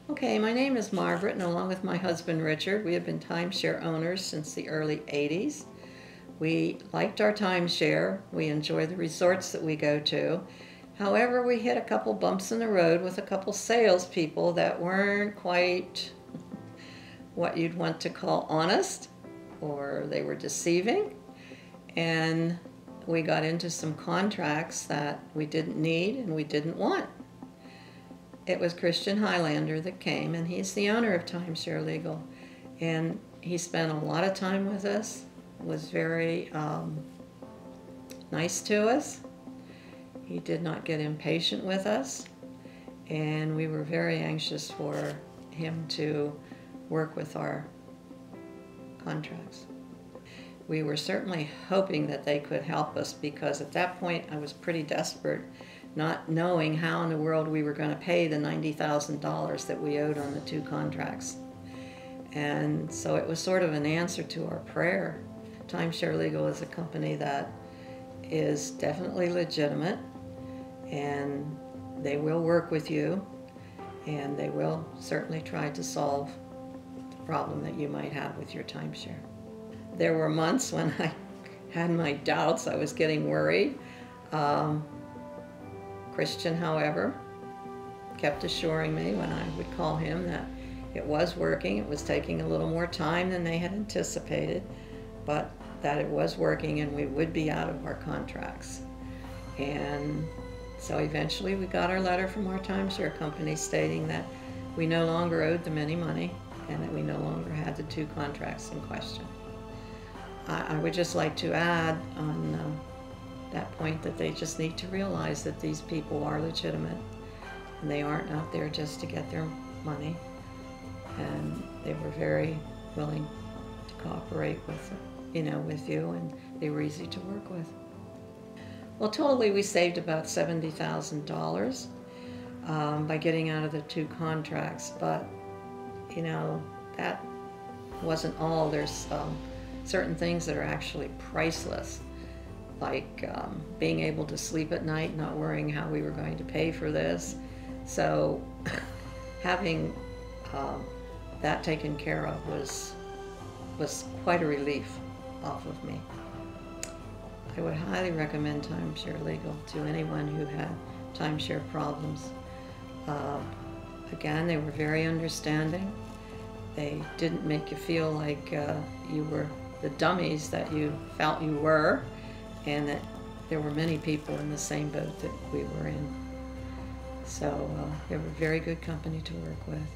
Okay, my name is Margaret, and along with my husband Richard, we have been timeshare owners since the early 80s. We liked our timeshare. We enjoy the resorts that we go to. However, we hit a couple bumps in the road with a couple salespeople that weren't quite what you'd want to call honest, or they were deceiving. And we got into some contracts that we didn't need and we didn't want. It was Christian Highlander that came, and he's the owner of Timeshare Legal. And he spent a lot of time with us, was very nice to us. He did not get impatient with us, and we were very anxious for him to work with our contracts. We were certainly hoping that they could help us, because at that point I was pretty desperate, not knowing how in the world we were going to pay the $90,000 that we owed on the two contracts. And so it was sort of an answer to our prayer. Timeshare Legal is a company that is definitely legitimate, and they will work with you, and they will certainly try to solve the problem that you might have with your timeshare. There were months when I had my doubts, I was getting worried. Christian, however, kept assuring me when I would call him that it was working. It was taking a little more time than they had anticipated, but that it was working and we would be out of our contracts. And so eventually we got our letter from our timeshare company stating that we no longer owed them any money and that we no longer had the two contracts in question. I would just like to add on that point that they just need to realize that these people are legitimate and they aren't out there just to get their money, and they were very willing to cooperate with you, and they were easy to work with. Well, totally we saved about $70,000 by getting out of the two contracts, but that wasn't all. There's certain things that are actually priceless, like being able to sleep at night, not worrying how we were going to pay for this. So having that taken care of was quite a relief off of me. I would highly recommend Timeshare Legal to anyone who had timeshare problems. Again, they were very understanding. They didn't make you feel like you were the dummies that you felt you were, and that there were many people in the same boat that we were in. So they were a very good company to work with.